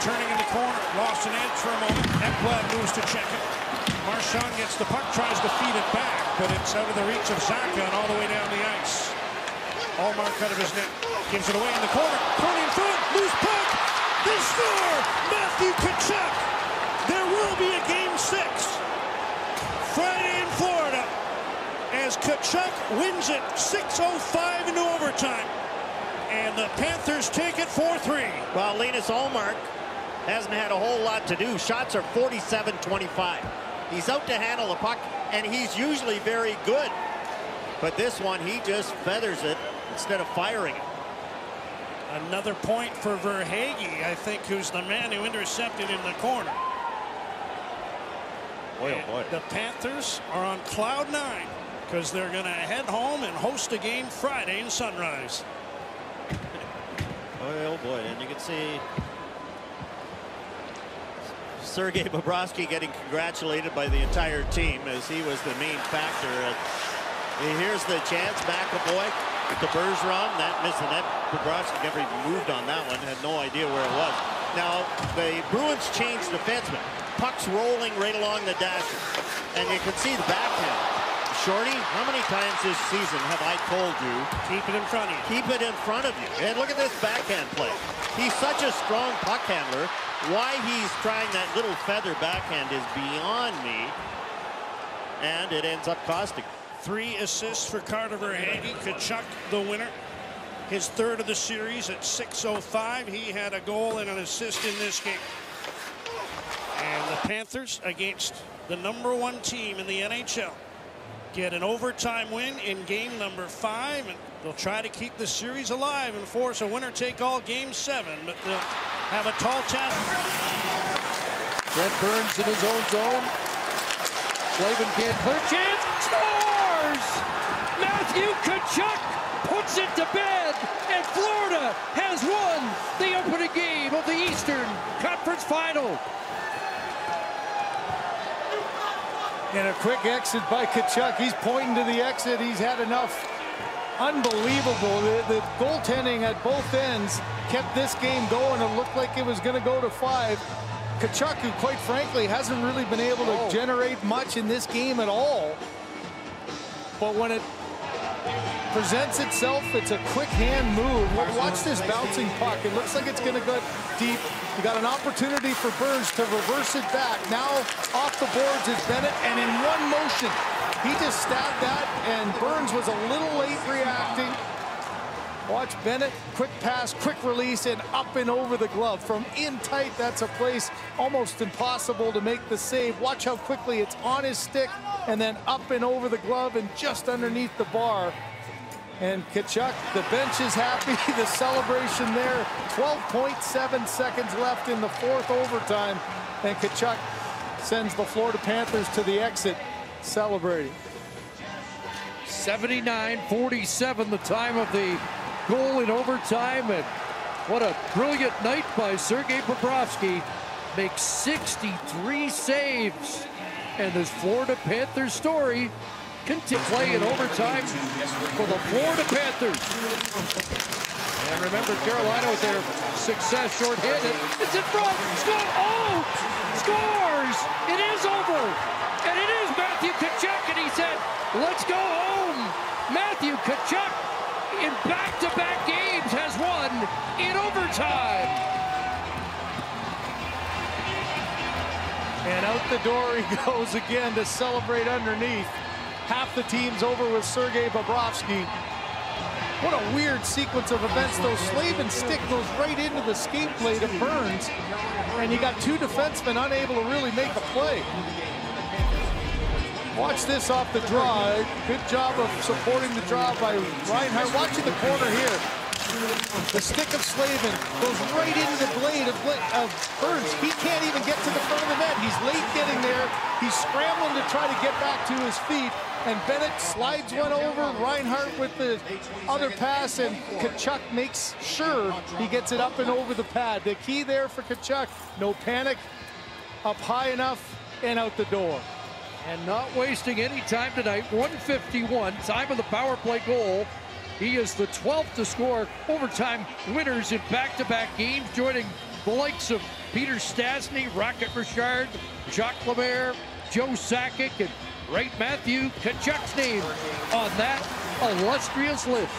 turning in the corner. Lost an edge for a moment. Ekblad moves to check it. Marchand gets the puck, tries to feed it back, but it's out of the reach of Zacha and all the way down the ice. Allmark out of his net. Gives it away in the corner. Corner in front. Loose puck. They score! Matthew Tkachuk. There will be a Game 6. Friday in Florida. As Tkachuk wins it 6:05 into overtime. And the Panthers take it 4-3. Well, Linus Allmark hasn't had a whole lot to do. Shots are 47-25. He's out to handle the puck, and he's usually very good. But this one, he just feathers it instead of firing it. Another point for Verhaeghe, I think, who's the man who intercepted in the corner. Boy, oh boy. The Panthers are on cloud 9 because they're going to head home and host a game Friday in Sunrise. Boy, oh boy. And you can see Sergei Bobrovsky getting congratulated by the entire team as he was the main factor. Here's the chance. McAvoy with the Bergeron. That missed the net. Bobrovsky never even moved on that one. Had no idea where it was. Now, the Bruins changed defenseman. Puck's rolling right along the dasher. And you can see the backhand. Shorty, how many times this season have I told you, keep it in front of you. Keep it in front of you. And look at this backhand play. He's such a strong puck handler. Why he's trying that little feather backhand is beyond me. And it ends up costing. 3 assists for Carter Verhaeghe. Tkachuk, the winner. His third of the series at 6:05. He had a goal and an assist in this game. And the Panthers, against the #1 team in the NHL, get an overtime win in game number 5. And they'll try to keep the series alive and force a winner-take-all game 7. But they'll have a tall task. Brent Burns in his own zone. Slavin can't clear. Chance. Scores! Matthew Tkachuk puts it to bed, and Florida has won the opening game of the Eastern Conference Final. And a quick exit by Tkachuk. He's pointing to the exit. He's had enough. Unbelievable. The goaltending at both ends kept this game going. It looked like it was going to go to 5. Tkachuk, who quite frankly hasn't really been able to generate much in this game at all. But when it presents itself, it's a quick hand move. Watch this bouncing puck. It looks like it's going to go deep. You got an opportunity for Burns to reverse it back. Now off the boards is Bennett, and in one motion, he just stabbed that, and Burns was a little late reacting. Watch Bennett, quick pass, quick release, and up and over the glove. From in tight, that's a place almost impossible to make the save. Watch how quickly it's on his stick, and then up and over the glove and just underneath the bar. And Tkachuk, the bench is happy. The celebration there. 12.7 seconds left in the 4th overtime. And Tkachuk sends the Florida Panthers to the exit, celebrating. 79-47, the time of the goal in overtime. And what a brilliant night by Sergei Bobrovsky. Makes 63 saves. And this Florida Panthers story continue play in overtime for the Florida Panthers. And remember, Carolina with their success short-handed. It's in front. Score! Oh! Scores! It is over. And it is Matthew Tkachuk. And he said, let's go home. Matthew Tkachuk in back-to-back games has won in overtime. And out the door he goes again to celebrate underneath. Half the team's over with Sergei Bobrovsky. What a weird sequence of events. Those Slavin stick goes right into the skate blade of Burns. And you got 2 defensemen unable to really make a play. Watch this off the draw. Good job of supporting the draw by Reinhart. Watching the corner here. The stick of Slavin goes right into the blade of Burns. He can't even get to the front of the net. He's late getting there. He's scrambling to try to get back to his feet. And Bennett slides one over. Reinhart with the other pass, and Tkachuk makes sure he gets it up and over the pad. The key there for Tkachuk, no panic, up high enough and out the door. And not wasting any time tonight. 1:51, time of the power play goal. He is the 12th to score overtime winners in back-to-back games, joining the likes of Peter Stastny, Rocket Richard, Jacques Lemaire, Joe Sakic, and right Matthew Tkachuk's name on that illustrious list.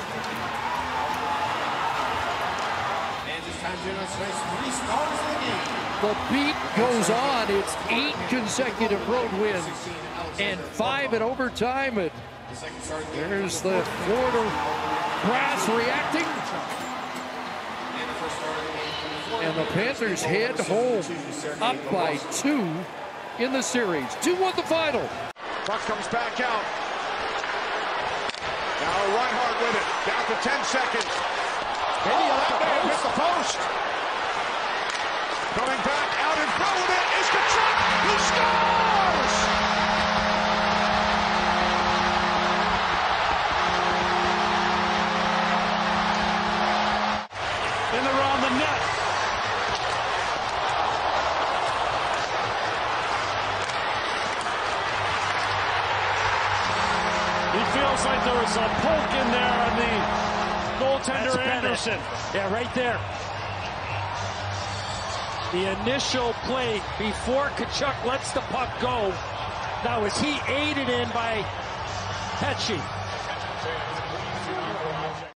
The beat goes on. It's 8 consecutive road wins and 5 in overtime. And there's the Florida brass reacting. And the Panthers head home up by 2 in the series. 2-1 the final. Puck comes back out. Now Reinhardt with it. Down to 10 seconds. That may have hit the post. Coming back out in front of it is Tkachuk, who scores! In around the net. He feels like there was a poke in there on the goaltender Anderson. Yeah, right there. The initial play before Tkachuk lets the puck go. Now, was he aided in by Pesci?